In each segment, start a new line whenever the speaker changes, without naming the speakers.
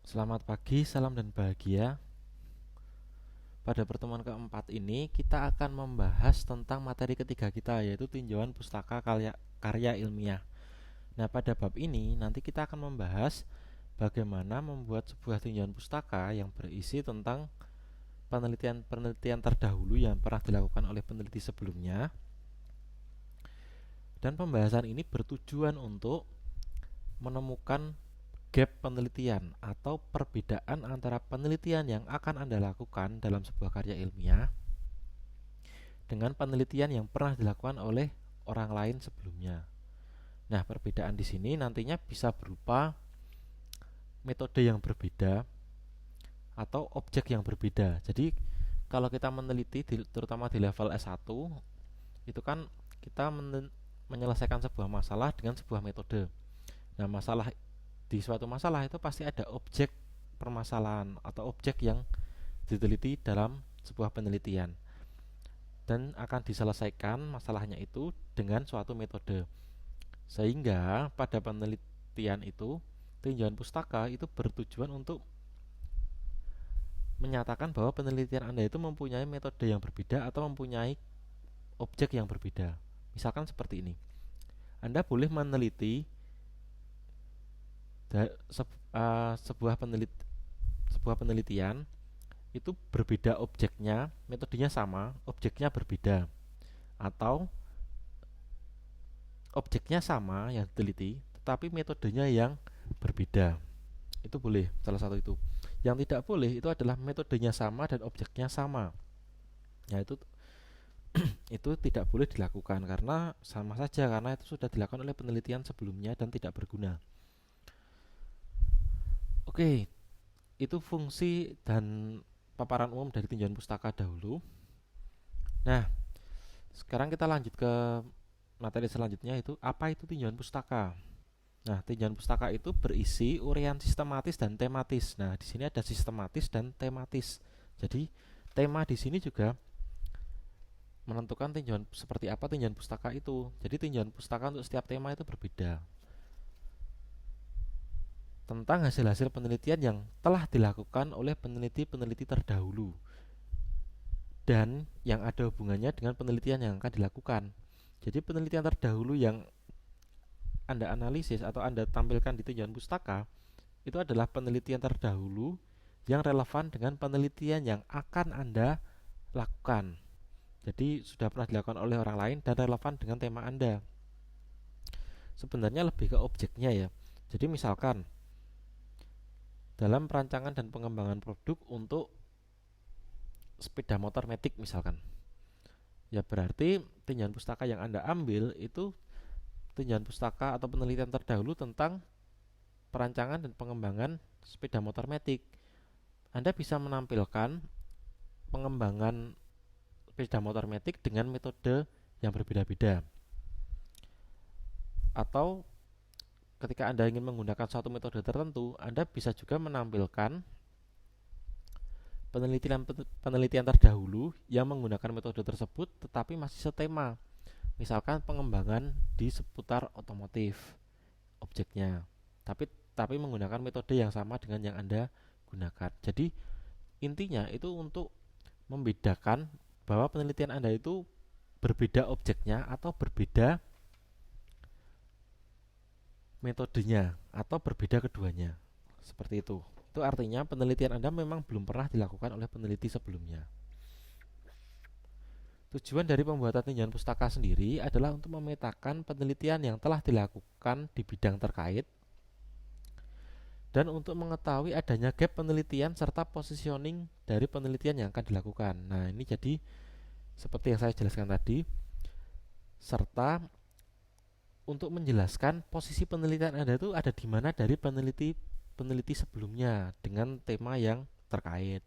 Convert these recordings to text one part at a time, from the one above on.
Selamat pagi, salam dan bahagia. Pada pertemuan keempat ini kita akan membahas tentang materi ketiga kita, yaitu tinjauan pustaka karya ilmiah. Nah, pada bab ini nanti kita akan membahas bagaimana membuat sebuah tinjauan pustaka yang berisi tentang penelitian-penelitian terdahulu yang pernah dilakukan oleh peneliti sebelumnya. Dan pembahasan ini bertujuan untuk menemukan gap penelitian atau perbedaan antara penelitian yang akan Anda lakukan dalam sebuah karya ilmiah dengan penelitian yang pernah dilakukan oleh orang lain sebelumnya. Nah, perbedaan di sini nantinya bisa berupa metode yang berbeda atau objek yang berbeda. Jadi, kalau kita meneliti terutama di level S1, itu kan kita menyelesaikan sebuah masalah dengan sebuah metode. Nah, di suatu masalah itu pasti ada objek permasalahan atau objek yang diteliti dalam sebuah penelitian dan akan diselesaikan masalahnya itu dengan suatu metode. Sehingga pada penelitian itu tinjauan pustaka itu bertujuan untuk menyatakan bahwa penelitian Anda itu mempunyai metode yang berbeda atau mempunyai objek yang berbeda. Misalkan seperti ini. Anda boleh meneliti sebuah penelitian itu berbeda objeknya, metodenya sama, objeknya berbeda, atau objeknya sama yang diteliti, tetapi metodenya yang berbeda. Itu boleh, salah satu itu. Yang tidak boleh itu adalah metodenya sama dan objeknya sama. Ya, itu tidak boleh dilakukan karena sama saja, karena itu sudah dilakukan oleh penelitian sebelumnya dan tidak berguna. Oke, itu fungsi dan paparan umum dari tinjauan pustaka dahulu. Nah, sekarang kita lanjut ke materi selanjutnya, itu apa itu tinjauan pustaka. Nah, tinjauan pustaka itu berisi uraian sistematis dan tematis. Nah, di sini ada sistematis dan tematis. Jadi, tema di sini juga menentukan tinjauan seperti apa tinjauan pustaka itu. Jadi, tinjauan pustaka untuk setiap tema itu berbeda. Tentang hasil-hasil penelitian yang telah dilakukan oleh peneliti-peneliti terdahulu dan yang ada hubungannya dengan penelitian yang akan dilakukan. Jadi penelitian terdahulu yang Anda analisis atau Anda tampilkan di tinjauan pustaka itu adalah penelitian terdahulu yang relevan dengan penelitian yang akan Anda lakukan. Jadi sudah pernah dilakukan oleh orang lain dan relevan dengan tema Anda. Sebenarnya lebih ke objeknya ya. Jadi misalkan dalam perancangan dan pengembangan produk untuk sepeda motor matic misalkan, ya berarti tinjauan pustaka yang Anda ambil itu tinjauan pustaka atau penelitian terdahulu tentang perancangan dan pengembangan sepeda motor matic. Anda bisa menampilkan pengembangan sepeda motor matic dengan metode yang berbeda-beda, atau ketika Anda ingin menggunakan suatu metode tertentu, Anda bisa juga menampilkan penelitian terdahulu yang menggunakan metode tersebut tetapi masih setema. Misalkan pengembangan di seputar otomotif objeknya, tapi menggunakan metode yang sama dengan yang Anda gunakan. Jadi intinya itu untuk membedakan bahwa penelitian Anda itu berbeda objeknya atau berbeda metodenya atau berbeda keduanya. Seperti itu. Itu artinya penelitian Anda memang belum pernah dilakukan oleh peneliti sebelumnya. Tujuan dari pembuatan tinjauan pustaka sendiri adalah untuk memetakan penelitian yang telah dilakukan di bidang terkait dan untuk mengetahui adanya gap penelitian serta positioning dari penelitian yang akan dilakukan. Nah, ini jadi seperti yang saya jelaskan tadi, serta untuk menjelaskan posisi penelitian Anda itu ada di mana dari peneliti sebelumnya dengan tema yang terkait.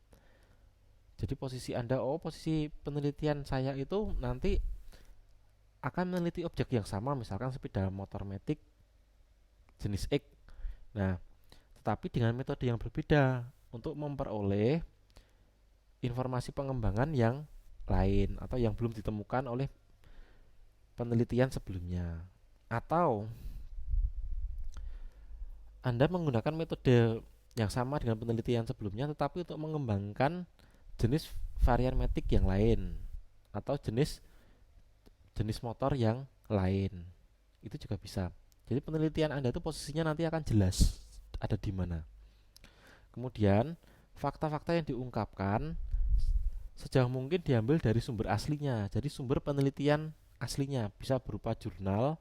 Jadi posisi Anda, posisi penelitian saya itu nanti akan meneliti objek yang sama, misalkan sepeda motor matic jenis X. Nah, tetapi dengan metode yang berbeda untuk memperoleh informasi pengembangan yang lain atau yang belum ditemukan oleh penelitian sebelumnya. Atau Anda menggunakan metode yang sama dengan penelitian sebelumnya, tetapi untuk mengembangkan jenis varian metik yang lain atau jenis jenis motor yang lain. Itu juga bisa. Jadi penelitian Anda itu posisinya nanti akan jelas ada di mana. Kemudian fakta-fakta yang diungkapkan sejauh mungkin diambil dari sumber aslinya. Jadi sumber penelitian aslinya bisa berupa jurnal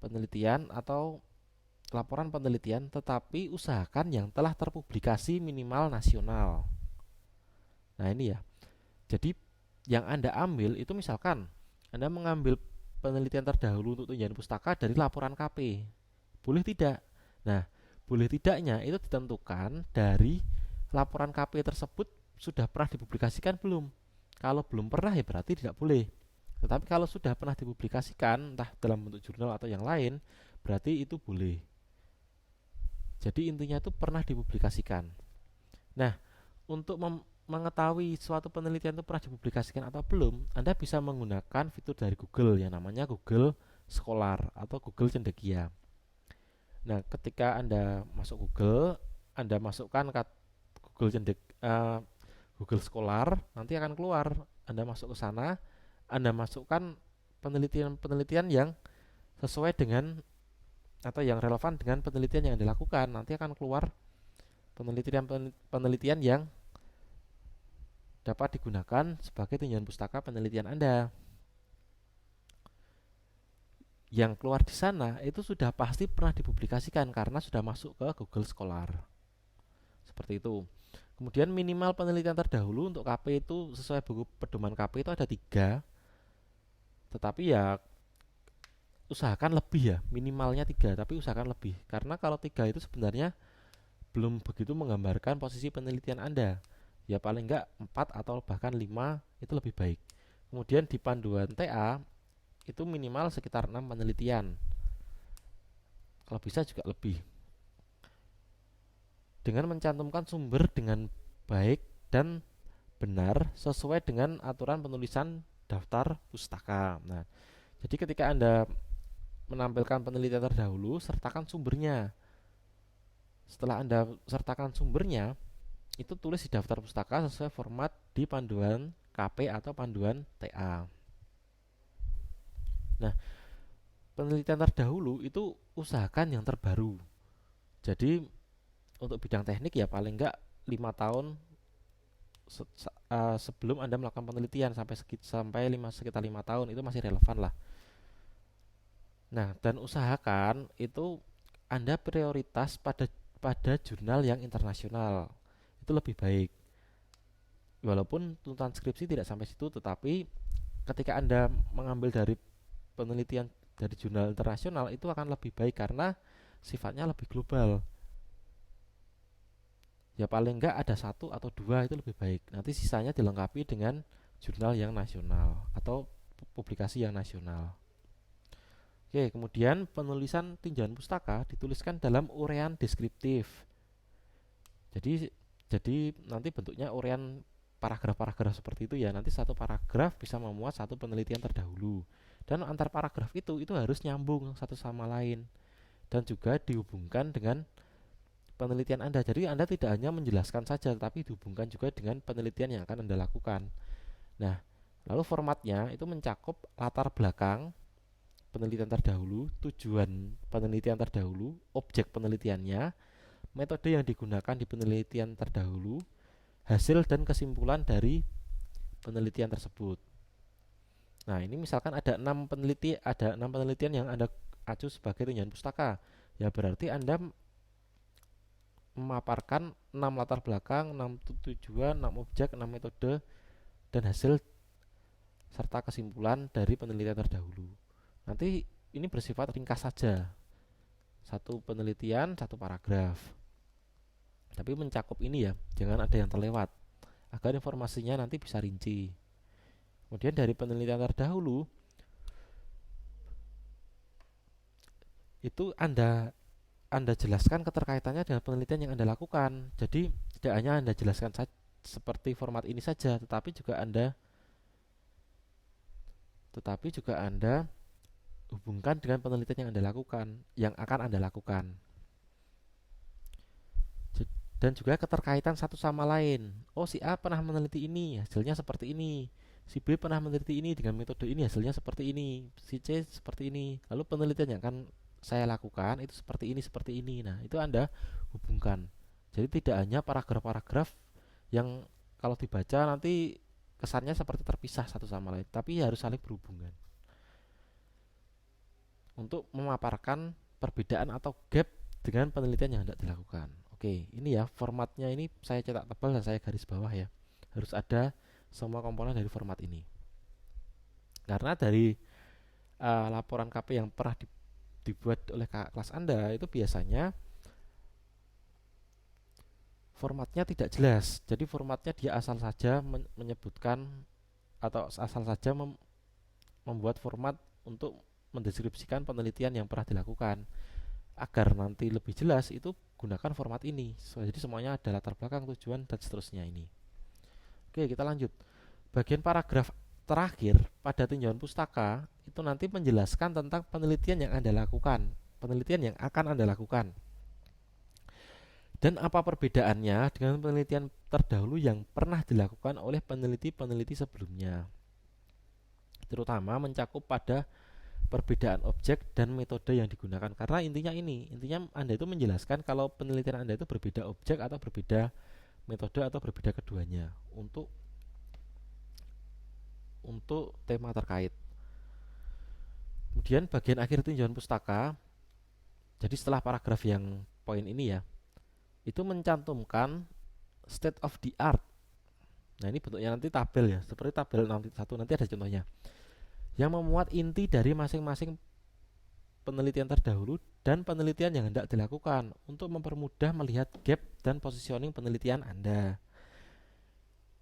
penelitian atau laporan penelitian, tetapi usahakan yang telah terpublikasi minimal nasional. Nah ini ya. Jadi yang Anda ambil itu misalkan Anda mengambil penelitian terdahulu untuk tunjangan pustaka dari laporan KP. Boleh tidak? Nah, boleh tidaknya itu ditentukan dari laporan KP tersebut sudah pernah dipublikasikan belum. Kalau belum pernah ya berarti tidak boleh. Tetapi kalau sudah pernah dipublikasikan entah dalam bentuk jurnal atau yang lain, berarti itu boleh. Jadi intinya itu pernah dipublikasikan. Nah, untuk mengetahui suatu penelitian itu pernah dipublikasikan atau belum, Anda bisa menggunakan fitur dari Google yang namanya Google Scholar atau Google Cendekia. Nah, ketika Anda masuk Google, Anda masukkan Google Google Scholar, nanti akan keluar. Anda masuk ke sana, Anda masukkan penelitian-penelitian yang sesuai dengan atau yang relevan dengan penelitian yang Anda lakukan. Nanti akan keluar penelitian-penelitian yang dapat digunakan sebagai tunjangan pustaka penelitian Anda. Yang keluar di sana itu sudah pasti pernah dipublikasikan karena sudah masuk ke Google Scholar. Seperti itu. Kemudian minimal penelitian terdahulu untuk KP itu sesuai buku pedoman KP itu ada 3. Tetapi ya usahakan lebih ya, minimalnya 3, tapi usahakan lebih. Karena kalau 3 itu sebenarnya belum begitu menggambarkan posisi penelitian Anda. Ya paling enggak 4 atau bahkan 5 itu lebih baik. Kemudian di panduan TA itu minimal sekitar 6 penelitian. Kalau bisa juga lebih. Dengan mencantumkan sumber dengan baik dan benar sesuai dengan aturan penulisan daftar pustaka. Nah, jadi ketika Anda menampilkan penelitian terdahulu, sertakan sumbernya. Setelah Anda sertakan sumbernya, itu tulis di daftar pustaka sesuai format di panduan KP atau panduan TA. Nah, penelitian terdahulu itu usahakan yang terbaru. Jadi untuk bidang teknik ya paling enggak 5 tahun sebelum Anda melakukan penelitian sampai sekitar 5 tahun itu masih relevan lah. Nah, dan usahakan itu Anda prioritas pada jurnal yang internasional. Itu lebih baik. Walaupun tuntutan skripsi tidak sampai situ, tetapi ketika Anda mengambil dari penelitian dari jurnal internasional itu akan lebih baik karena sifatnya lebih global. Ya paling enggak ada 1 atau 2 itu lebih baik. Nanti sisanya dilengkapi dengan jurnal yang nasional atau publikasi yang nasional. Oke, kemudian penulisan tinjauan pustaka dituliskan dalam urean deskriptif. Jadi nanti bentuknya urean paragraf-paragraf seperti itu ya. Nanti satu paragraf bisa memuat satu penelitian terdahulu. Dan antar paragraf itu harus nyambung satu sama lain dan juga dihubungkan dengan penelitian Anda. Jadi Anda tidak hanya menjelaskan saja, tapi dihubungkan juga dengan penelitian yang akan Anda lakukan. Nah, lalu formatnya itu mencakup latar belakang penelitian terdahulu, tujuan penelitian terdahulu, objek penelitiannya, metode yang digunakan di penelitian terdahulu, hasil dan kesimpulan dari penelitian tersebut. Nah, ini misalkan ada 6 penelitian yang Anda acu sebagai tunjangan pustaka. Ya berarti Anda memaparkan 6 latar belakang, 6 tujuan, 6 objek, 6 metode dan hasil serta kesimpulan dari penelitian terdahulu. Nanti ini bersifat ringkas saja. Satu penelitian, satu paragraf. Tapi mencakup ini ya, jangan ada yang terlewat agar informasinya nanti bisa rinci. Kemudian dari penelitian terdahulu itu Anda jelaskan keterkaitannya dengan penelitian yang Anda lakukan. Jadi tidak hanya Anda jelaskan seperti format ini saja, tetapi juga Anda hubungkan dengan penelitian yang akan Anda lakukan. dan juga keterkaitan satu sama lain. Oh, si A pernah meneliti ini, hasilnya seperti ini. Si B pernah meneliti ini dengan metode ini, hasilnya seperti ini. Si C seperti ini. Lalu penelitian yang akan saya lakukan itu seperti ini. Nah, itu Anda hubungkan. Jadi tidak hanya paragraf-paragraf yang kalau dibaca nanti kesannya seperti terpisah satu sama lain, tapi harus saling berhubungan untuk memaparkan perbedaan atau gap dengan penelitian yang hendak dilakukan. Oke, ini ya formatnya, ini saya cetak tebal dan saya garis bawah ya. Harus ada semua komponen dari format ini. Karena dari laporan KP yang pernah dibuat oleh kelas Anda itu biasanya formatnya tidak jelas. Jadi formatnya dia asal saja menyebutkan atau asal saja membuat format untuk mendeskripsikan penelitian yang pernah dilakukan. Agar nanti lebih jelas itu gunakan format ini. Jadi semuanya ada latar belakang, tujuan, dan seterusnya ini. Oke, kita lanjut. Bagian paragraf terakhir pada tinjauan pustaka itu nanti menjelaskan tentang penelitian yang Anda lakukan, penelitian yang akan Anda lakukan. Dan apa perbedaannya dengan penelitian terdahulu yang pernah dilakukan oleh peneliti-peneliti sebelumnya. Terutama mencakup pada perbedaan objek dan metode yang digunakan. Karena intinya Anda itu menjelaskan kalau penelitian Anda itu berbeda objek atau berbeda metode atau berbeda keduanya untuk tema terkait. Kemudian bagian akhir tinjauan pustaka. Jadi setelah paragraf yang poin ini ya, itu mencantumkan state of the art. Nah, ini bentuknya nanti tabel ya, seperti tabel 61 nanti ada contohnya. Yang memuat inti dari masing-masing penelitian terdahulu dan penelitian yang hendak dilakukan untuk mempermudah melihat gap dan positioning penelitian Anda.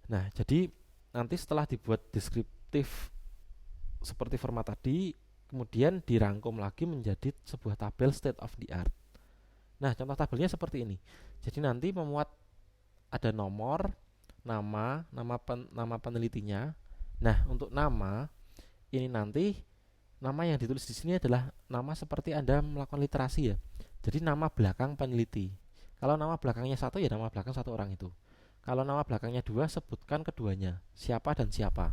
Nah, jadi nanti setelah dibuat deskriptif seperti format tadi, kemudian dirangkum lagi menjadi sebuah tabel state of the art. Nah, contoh tabelnya seperti ini. Jadi nanti memuat ada nomor, nama penelitinya. Nah, untuk nama ini nanti nama yang ditulis di sini adalah nama seperti Anda melakukan literasi ya. Jadi nama belakang peneliti. Kalau nama belakangnya satu ya nama belakang satu orang itu. Kalau nama belakangnya dua, sebutkan keduanya, siapa dan siapa.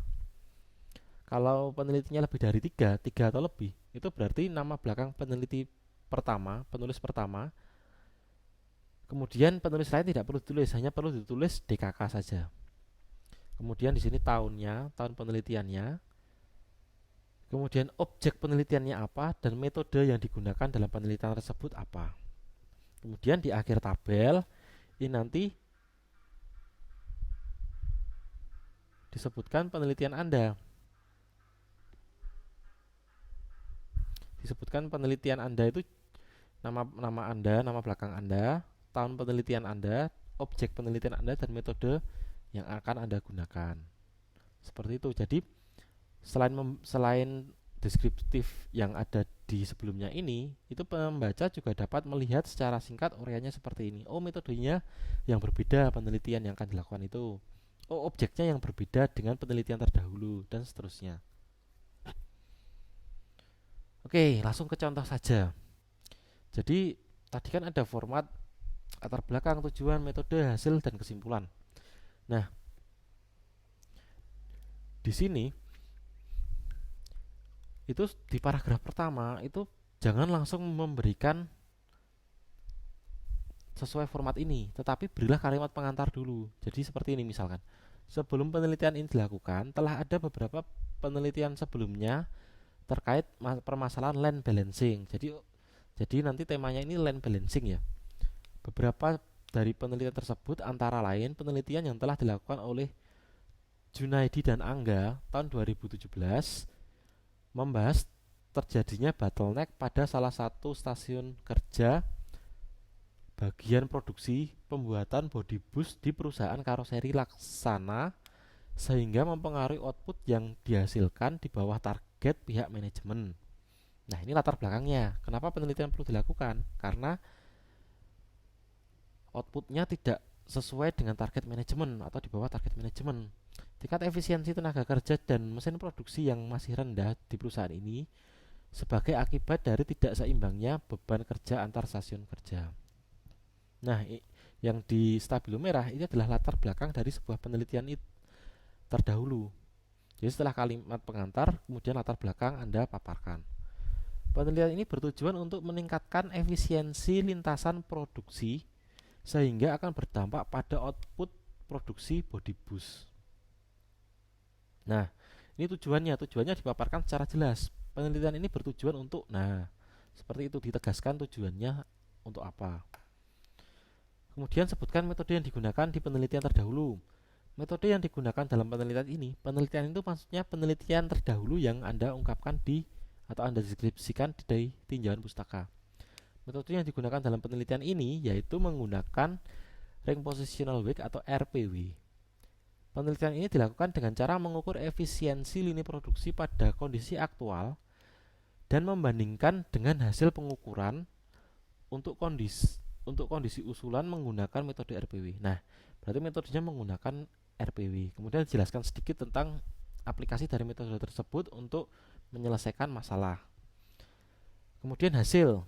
Kalau penelitinya lebih dari tiga atau lebih, itu berarti nama belakang peneliti pertama, penulis pertama. Kemudian penulis lain tidak perlu ditulis, hanya perlu ditulis DKK saja. Kemudian di sini tahunnya, tahun penelitiannya. Kemudian objek penelitiannya apa dan metode yang digunakan dalam penelitian tersebut apa. Kemudian di akhir tabel ini nanti disebutkan penelitian Anda. Disebutkan penelitian Anda itu nama Anda, nama belakang Anda, tahun penelitian Anda, objek penelitian Anda, dan metode yang akan Anda gunakan. Seperti itu. Jadi selain deskriptif yang ada di sebelumnya ini, itu pembaca juga dapat melihat secara singkat uraiannya seperti ini. Oh, metodenya yang berbeda penelitian yang akan dilakukan itu. Oh, objeknya yang berbeda dengan penelitian terdahulu, dan seterusnya. Oke, langsung ke contoh saja. Jadi tadi kan ada format, latar belakang, tujuan, metode, hasil, dan kesimpulan. Nah, di sini itu di paragraf pertama itu jangan langsung memberikan sesuai format ini, tetapi berilah kalimat pengantar dulu. Jadi seperti ini misalkan, sebelum penelitian ini dilakukan, telah ada beberapa penelitian sebelumnya terkait permasalahan land balancing. Jadi nanti temanya ini land balancing ya. Beberapa dari penelitian tersebut antara lain penelitian yang telah dilakukan oleh Junaidi dan Angga tahun 2017 membahas terjadinya bottleneck pada salah satu stasiun kerja bagian produksi pembuatan body bus di perusahaan karoseri Laksana sehingga mempengaruhi output yang dihasilkan di bawah target pihak manajemen. Nah, ini latar belakangnya. Kenapa penelitian perlu dilakukan? Karena outputnya tidak sesuai dengan target manajemen atau di bawah target manajemen. Tingkat efisiensi tenaga kerja dan mesin produksi yang masih rendah di perusahaan ini sebagai akibat dari tidak seimbangnya beban kerja antar stasiun kerja. Nah, Yang di stabilo merah ini adalah latar belakang dari sebuah penelitian terdahulu. Jadi setelah kalimat pengantar, kemudian latar belakang Anda paparkan. Penelitian ini bertujuan untuk meningkatkan efisiensi lintasan produksi sehingga akan berdampak pada output produksi body bus. Nah, ini tujuannya dipaparkan secara jelas. Penelitian ini bertujuan untuk, seperti itu ditegaskan tujuannya untuk apa. Kemudian sebutkan metode yang digunakan di penelitian terdahulu. Metode yang digunakan dalam penelitian itu maksudnya penelitian terdahulu yang Anda ungkapkan atau Anda deskripsikan di tinjauan pustaka. Metode yang digunakan dalam penelitian ini yaitu menggunakan ring positional weight atau RPW. Penelitian ini dilakukan dengan cara mengukur efisiensi lini produksi pada kondisi aktual dan membandingkan dengan hasil pengukuran untuk kondisi usulan menggunakan metode RPW. Nah, berarti metodenya menggunakan RPW. Kemudian dijelaskan sedikit tentang aplikasi dari metode tersebut untuk menyelesaikan masalah. Kemudian hasil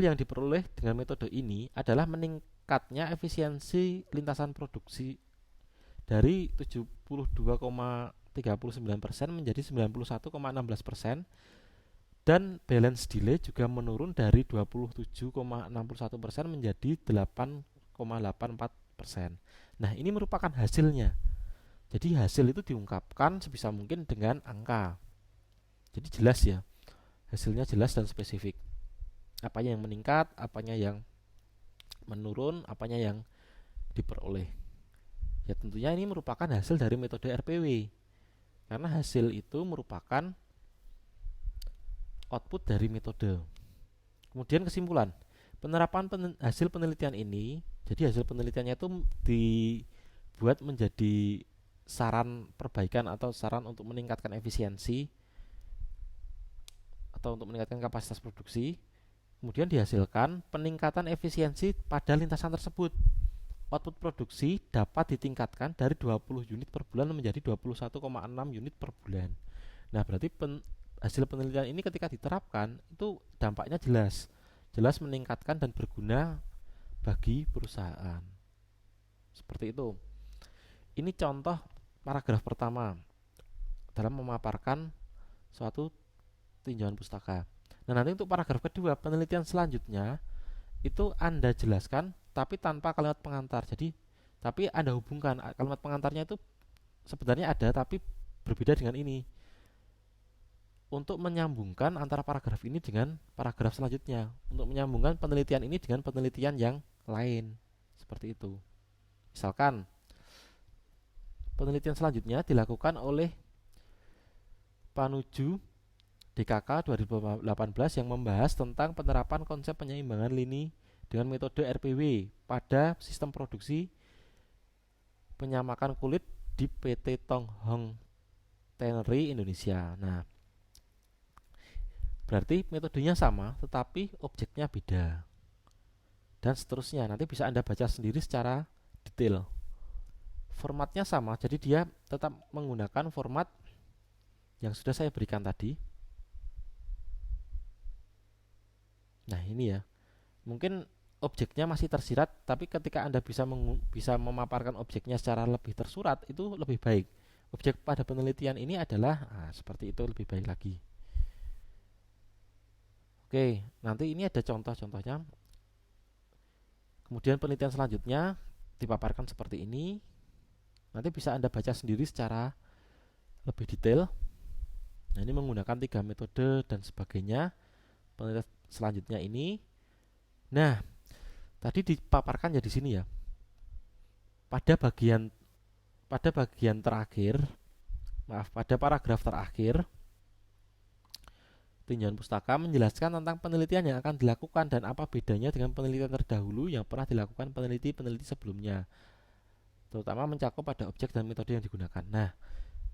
yang diperoleh dengan metode ini adalah meningkatnya efisiensi lintasan produksi dari 72,39% menjadi 91,16%, dan balance delay juga menurun dari 27,61% menjadi 8,84%. Nah, ini merupakan hasilnya. Jadi hasil itu diungkapkan sebisa mungkin dengan angka. Jadi jelas ya, hasilnya jelas dan spesifik. Apanya yang meningkat, apanya yang menurun, apanya yang diperoleh. Ya tentunya ini merupakan hasil dari metode RPW. Karena hasil itu merupakan output dari metode. Kemudian kesimpulan. Penerapan hasil penelitian ini, jadi hasil penelitiannya itu dibuat menjadi saran perbaikan atau saran untuk meningkatkan efisiensi atau untuk meningkatkan kapasitas produksi. Kemudian dihasilkan peningkatan efisiensi pada lintasan tersebut. Output produksi dapat ditingkatkan dari 20 unit per bulan menjadi 21,6 unit per bulan. Nah, berarti hasil penelitian ini ketika diterapkan itu dampaknya jelas meningkatkan dan berguna bagi perusahaan. Seperti itu. Ini contoh paragraf pertama dalam memaparkan suatu tinjauan pustaka. Nah, nanti untuk paragraf kedua, penelitian selanjutnya itu Anda jelaskan tapi tanpa kalimat pengantar. Jadi, tapi Anda hubungkan kalimat pengantarnya itu sebenarnya ada tapi berbeda dengan ini. Untuk menyambungkan antara paragraf ini dengan paragraf selanjutnya, untuk menyambungkan penelitian ini dengan penelitian yang lain, seperti itu. Misalkan penelitian selanjutnya dilakukan oleh Panuju DKK 2018 yang membahas tentang penerapan konsep penyeimbangan lini dengan metode RPW pada sistem produksi penyamakan kulit di PT Tong Hong Tannery Indonesia. Nah, berarti metodenya sama tetapi objeknya beda dan seterusnya. Nanti bisa Anda baca sendiri secara detail. Formatnya sama, jadi dia tetap menggunakan format yang sudah saya berikan tadi. Nah, ini ya, mungkin objeknya masih tersirat, tapi ketika Anda bisa memaparkan objeknya secara lebih tersurat, itu lebih baik. Objek pada penelitian ini adalah seperti itu, lebih baik lagi. Oke, nanti ini ada contoh-contohnya. Kemudian penelitian selanjutnya dipaparkan seperti ini. Nanti bisa Anda baca sendiri secara lebih detail. Nah, ini menggunakan 3 metode dan sebagainya. Penelitian selanjutnya ini. Nah, tadi dipaparkan ya di sini ya. Pada bagian terakhir, pada paragraf terakhir, tinjauan pustaka menjelaskan tentang penelitian yang akan dilakukan dan apa bedanya dengan penelitian terdahulu yang pernah dilakukan peneliti-peneliti sebelumnya, terutama mencakup pada objek dan metode yang digunakan. Nah,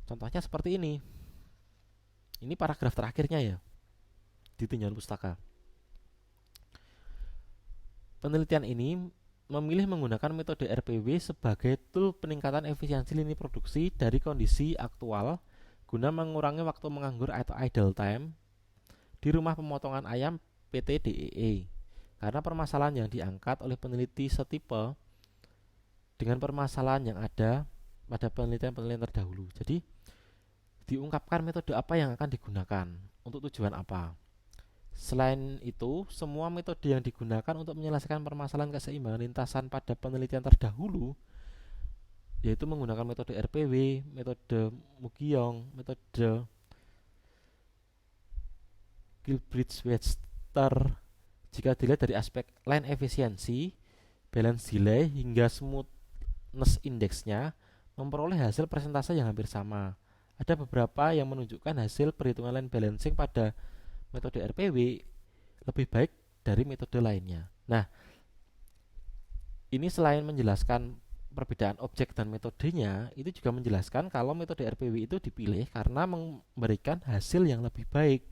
contohnya seperti ini. Ini paragraf terakhirnya ya di tinjauan pustaka. Penelitian ini memilih menggunakan metode RPW sebagai tool peningkatan efisiensi lini produksi dari kondisi aktual guna mengurangi waktu menganggur atau idle time di rumah pemotongan ayam PT DEE karena permasalahan yang diangkat oleh peneliti setipe dengan permasalahan yang ada pada penelitian-penelitian terdahulu. Jadi diungkapkan metode apa yang akan digunakan untuk tujuan apa. Selain itu, semua metode yang digunakan untuk menyelesaikan permasalahan keseimbangan lintasan pada penelitian terdahulu, yaitu menggunakan metode RPW, metode Mugyong, metode Gilbreth-Webster, jika dilihat dari aspek line efisiensi, balance delay, hingga smoothness index-nya, memperoleh hasil persentase yang hampir sama. Ada beberapa yang menunjukkan hasil perhitungan line balancing pada metode RPW lebih baik dari metode lainnya. Nah, ini selain menjelaskan perbedaan objek dan metodenya, itu juga menjelaskan kalau metode RPW itu dipilih karena memberikan hasil yang lebih baik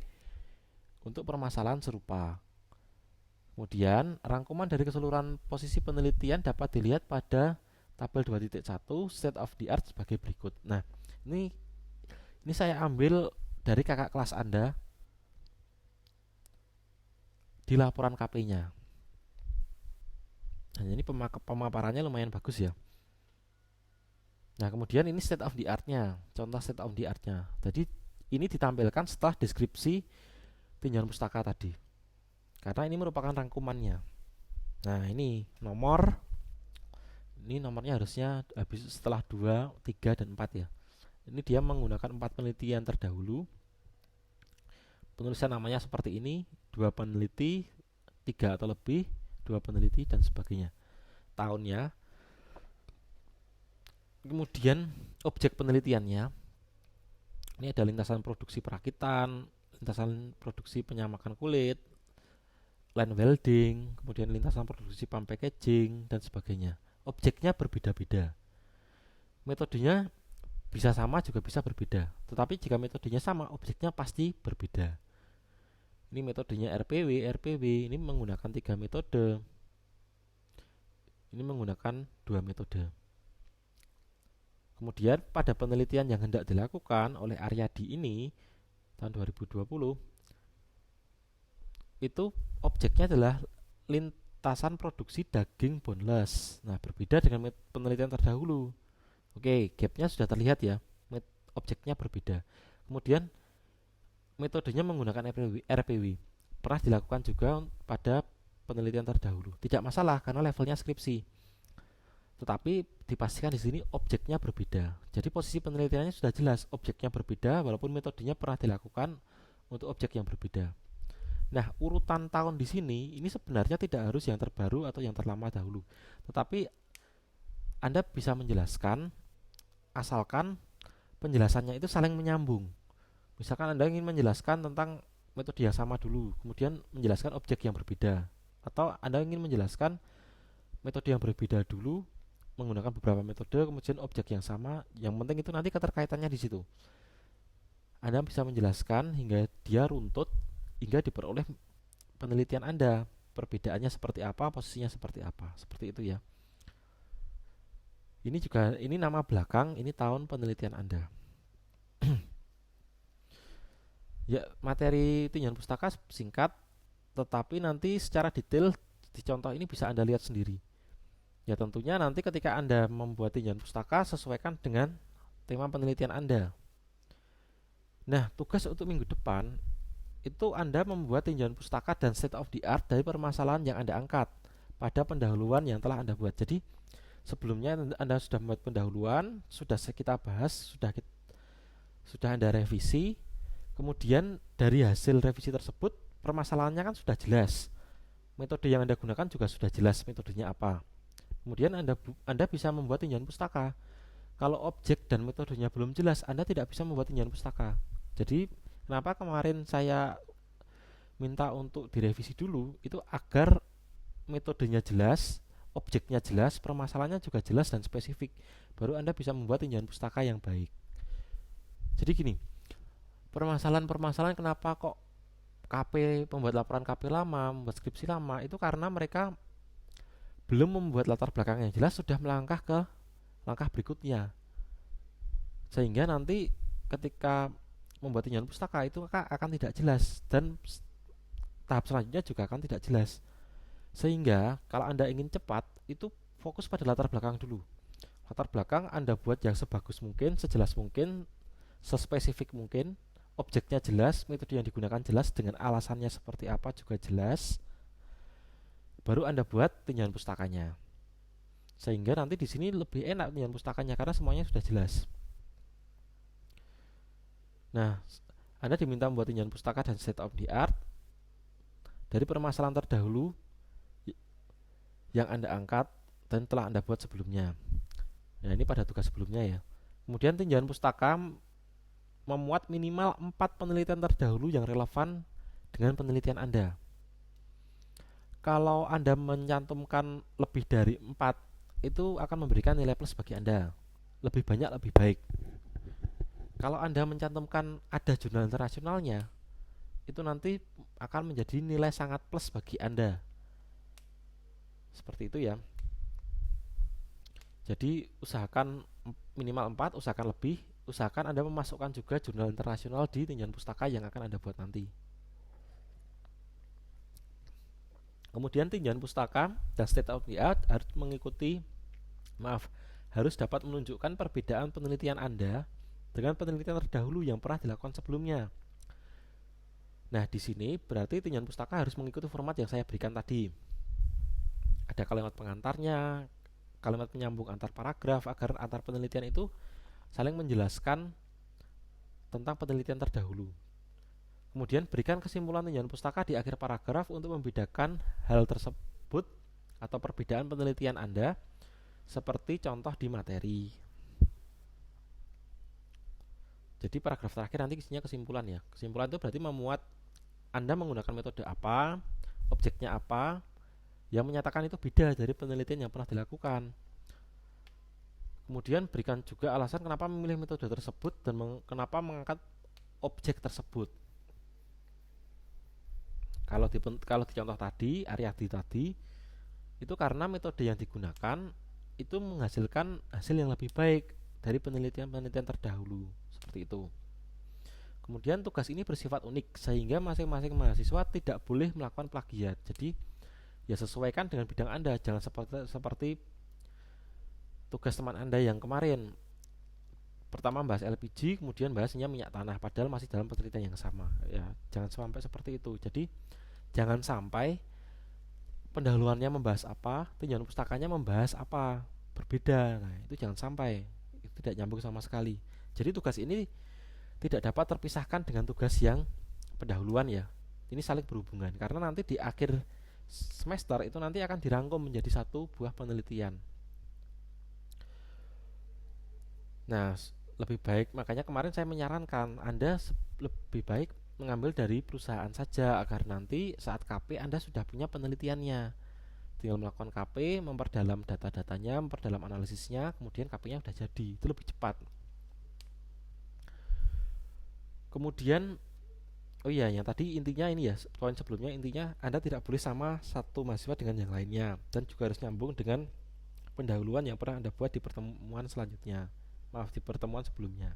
untuk permasalahan serupa. Kemudian, rangkuman dari keseluruhan posisi penelitian dapat dilihat pada tabel 2.1 state of the art sebagai berikut. Nah, ini saya ambil dari kakak kelas Anda di laporan KP-nya. Nah, ini pemaparannya lumayan bagus ya. Nah, kemudian ini state of the art-nya, contoh state of the art-nya. Jadi ini ditampilkan setelah deskripsi tinjauan pustaka tadi, karena ini merupakan rangkumannya. Nah, ini nomornya harusnya habis setelah 2, 3, dan 4 ya. Ini dia menggunakan 4 penelitian terdahulu. Penulisan namanya seperti ini, 2 peneliti, 3 atau lebih, 2 peneliti, dan sebagainya. Tahunnya. Kemudian objek penelitiannya, ini ada lintasan produksi perakitan, lintasan produksi penyamakan kulit, line welding, kemudian lintasan produksi pump packaging, dan sebagainya. Objeknya berbeda-beda. Metodenya bisa sama juga bisa berbeda, tetapi jika metodenya sama, objeknya pasti berbeda. Ini metodenya RPW, ini menggunakan 3 metode. Ini menggunakan 2 metode. Kemudian pada penelitian yang hendak dilakukan oleh Aryadi ini tahun 2020, itu objeknya adalah lintasan produksi daging boneless. Nah, berbeda dengan penelitian terdahulu. Oke, gapnya sudah terlihat ya, objeknya berbeda. Kemudian metodenya menggunakan RPW. Pernah dilakukan juga pada penelitian terdahulu. Tidak masalah karena levelnya skripsi. Tetapi dipastikan di sini objeknya berbeda. Jadi posisi penelitiannya sudah jelas, objeknya berbeda walaupun metodenya pernah dilakukan untuk objek yang berbeda. Nah, urutan tahun di sini ini sebenarnya tidak harus yang terbaru atau yang terlama dahulu. Tetapi Anda bisa menjelaskan asalkan penjelasannya itu saling menyambung. Misalkan Anda ingin menjelaskan tentang metode yang sama dulu, kemudian menjelaskan objek yang berbeda, atau Anda ingin menjelaskan metode yang berbeda dulu menggunakan beberapa metode, kemudian objek yang sama. Yang penting itu nanti keterkaitannya di situ. Anda bisa menjelaskan hingga dia runtut, hingga diperoleh penelitian Anda, perbedaannya seperti apa, posisinya seperti apa, seperti itu ya. Ini nama belakang, ini tahun penelitian Anda. Ya, materi tinjauan pustaka singkat, tetapi nanti secara detail di contoh ini bisa Anda lihat sendiri. Ya, tentunya nanti ketika Anda membuat tinjauan pustaka, sesuaikan dengan tema penelitian Anda. Nah, tugas untuk minggu depan itu Anda membuat tinjauan pustaka dan state of the art dari permasalahan yang Anda angkat pada pendahuluan yang telah Anda buat. Jadi sebelumnya Anda sudah membuat pendahuluan, sudah kita bahas, sudah Anda revisi. Kemudian dari hasil revisi tersebut, permasalahannya kan sudah jelas. Metode yang Anda gunakan juga sudah jelas metodenya apa. Kemudian Anda bisa membuat tinjauan pustaka. Kalau objek dan metodenya belum jelas, Anda tidak bisa membuat tinjauan pustaka. Jadi kenapa kemarin saya minta untuk direvisi dulu, itu agar metodenya jelas, objeknya jelas, permasalahannya juga jelas dan spesifik. Baru Anda bisa membuat tinjauan pustaka yang baik. Jadi gini, permasalahan-permasalahan kenapa kok pembuat laporan KP lama, membuat skripsi lama, itu karena mereka belum membuat latar belakang yang jelas, sudah melangkah ke langkah berikutnya, sehingga nanti ketika membuat tinjauan pustaka itu akan tidak jelas, dan tahap selanjutnya juga akan tidak jelas. Sehingga kalau Anda ingin cepat, itu fokus pada latar belakang dulu. Latar belakang Anda buat yang sebagus mungkin, sejelas mungkin, sespesifik mungkin, objeknya jelas, metode yang digunakan jelas, dengan alasannya seperti apa juga jelas. Baru Anda buat tinjauan pustakanya. Sehingga nanti di sini lebih enak tinjauan pustakanya karena semuanya sudah jelas. Nah, Anda diminta membuat tinjauan pustaka dan state of the art dari permasalahan terdahulu yang Anda angkat dan telah Anda buat sebelumnya. Nah, ini pada tugas sebelumnya ya. Kemudian tinjauan pustaka memuat minimal 4 penelitian terdahulu yang relevan dengan penelitian Anda. Kalau Anda mencantumkan lebih dari 4, itu akan memberikan nilai plus bagi Anda. Lebih banyak lebih baik. Kalau Anda mencantumkan ada jurnal internasionalnya, itu nanti akan menjadi nilai sangat plus bagi Anda. Seperti itu ya. Jadi usahakan minimal 4, usahakan lebih. Usahakan Anda memasukkan juga jurnal internasional di tinjauan pustaka yang akan Anda buat nanti. Kemudian tinjauan pustaka dan state of the art harus dapat menunjukkan perbedaan penelitian Anda dengan penelitian terdahulu yang pernah dilakukan sebelumnya. Nah, di sini berarti tinjauan pustaka harus mengikuti format yang saya berikan tadi. Ada kalimat pengantarnya, kalimat penyambung antar paragraf agar antar penelitian itu saling menjelaskan tentang penelitian terdahulu. Kemudian berikan kesimpulan tinjauan pustaka di akhir paragraf untuk membedakan hal tersebut atau perbedaan penelitian Anda seperti contoh di materi. Jadi paragraf terakhir nanti isinya kesimpulan ya. Kesimpulan itu berarti memuat Anda menggunakan metode apa, objeknya apa, yang menyatakan itu beda dari penelitian yang pernah dilakukan. Kemudian berikan juga alasan kenapa memilih metode tersebut dan kenapa mengangkat objek tersebut. Kalau di contoh tadi, Aryadi tadi, itu karena metode yang digunakan itu menghasilkan hasil yang lebih baik dari penelitian-penelitian terdahulu. Seperti itu. Kemudian tugas ini bersifat unik sehingga masing-masing mahasiswa tidak boleh melakukan plagiat. Jadi ya sesuaikan dengan bidang Anda, jangan seperti tugas teman Anda yang kemarin. Pertama bahas LPG, kemudian bahasnya minyak tanah, padahal masih dalam penelitian yang sama. Ya, jangan sampai seperti itu. Jadi jangan sampai pendahuluannya membahas apa, tinjauan pustakanya membahas apa, berbeda. Nah, itu jangan sampai. Itu tidak nyambung sama sekali. Jadi tugas ini tidak dapat terpisahkan dengan tugas yang pendahuluan ya. Ini saling berhubungan karena nanti di akhir semester itu nanti akan dirangkum menjadi satu buah penelitian. Nah, lebih baik makanya kemarin saya menyarankan Anda lebih baik mengambil dari perusahaan saja agar nanti saat KP Anda sudah punya penelitiannya. Tinggal melakukan KP, memperdalam data-datanya, memperdalam analisisnya, kemudian KP-nya sudah jadi. Itu lebih cepat. Kemudian oh iya, yang tadi intinya ini ya, poin sebelumnya intinya Anda tidak boleh sama satu mahasiswa dengan yang lainnya dan juga harus nyambung dengan pendahuluan yang pernah Anda buat di pertemuan selanjutnya. Di pertemuan sebelumnya.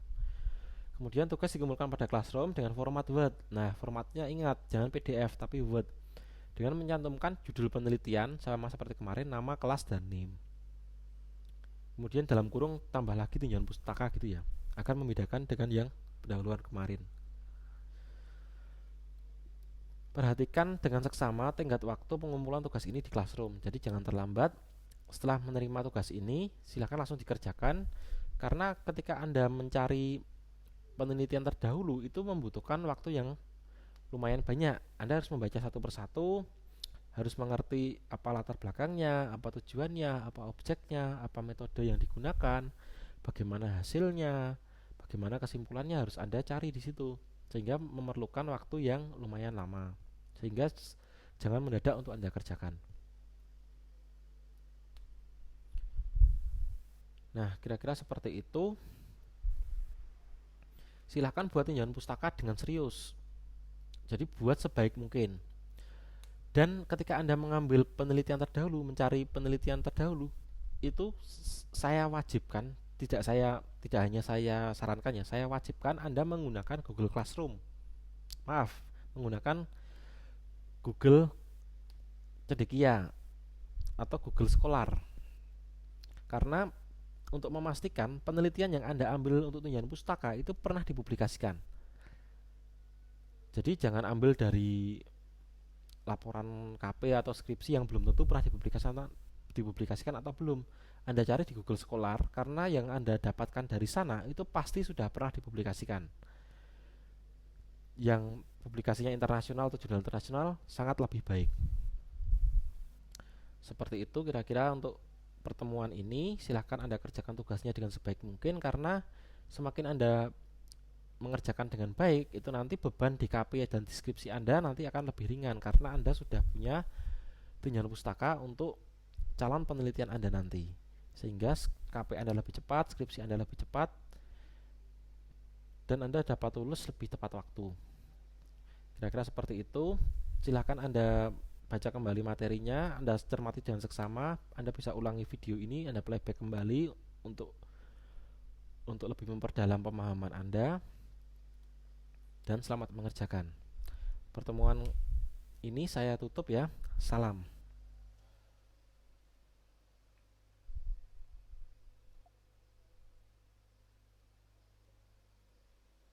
Kemudian tugas dikumpulkan pada Classroom dengan format Word. Nah, formatnya ingat, jangan PDF tapi Word. Dengan mencantumkan judul penelitian sama seperti kemarin, nama, kelas, dan name. Kemudian dalam kurung tambah lagi tinjauan pustaka gitu ya, akan membedakan dengan yang pendahuluan kemarin. Perhatikan dengan seksama tenggat waktu pengumpulan tugas ini di Classroom. Jadi jangan terlambat. Setelah menerima tugas ini, silakan langsung dikerjakan karena ketika Anda mencari penelitian terdahulu itu membutuhkan waktu yang lumayan banyak. Anda harus membaca satu persatu, harus mengerti apa latar belakangnya, apa tujuannya, apa objeknya, apa metode yang digunakan, bagaimana hasilnya, bagaimana kesimpulannya harus Anda cari di situ. Sehingga memerlukan waktu yang lumayan lama. Sehingga jangan mendadak untuk Anda kerjakan. Nah, kira-kira seperti itu. Silahkan buat tinjauan pustaka dengan serius. Jadi buat sebaik mungkin. Dan ketika Anda mengambil penelitian terdahulu, mencari penelitian terdahulu, itu saya wajibkan, tidak hanya saya sarankan ya, saya wajibkan Anda menggunakan Google Classroom. Menggunakan Google Cendekia atau Google Scholar. Karena untuk memastikan penelitian yang Anda ambil untuk tunjangan pustaka itu pernah dipublikasikan. Jadi jangan ambil dari laporan KP atau skripsi yang belum tentu pernah dipublikasikan atau belum. Anda cari di Google Scholar karena yang Anda dapatkan dari sana itu pasti sudah pernah dipublikasikan. Yang publikasinya internasional atau jurnal internasional sangat lebih baik. Seperti itu kira-kira untuk pertemuan ini. Silahkan Anda kerjakan tugasnya dengan sebaik mungkin, karena semakin Anda mengerjakan dengan baik, itu nanti beban di KP dan deskripsi Anda nanti akan lebih ringan karena Anda sudah punya tunjangan pustaka untuk calon penelitian Anda nanti, sehingga KP Anda lebih cepat, skripsi Anda lebih cepat, dan Anda dapat lulus lebih tepat waktu. Kira-kira seperti itu. Silahkan Anda baca kembali materinya, Anda cermati dengan seksama. Anda bisa ulangi video ini, Anda playback kembali untuk lebih memperdalam pemahaman Anda. Dan selamat mengerjakan. Pertemuan ini saya tutup ya. Salam.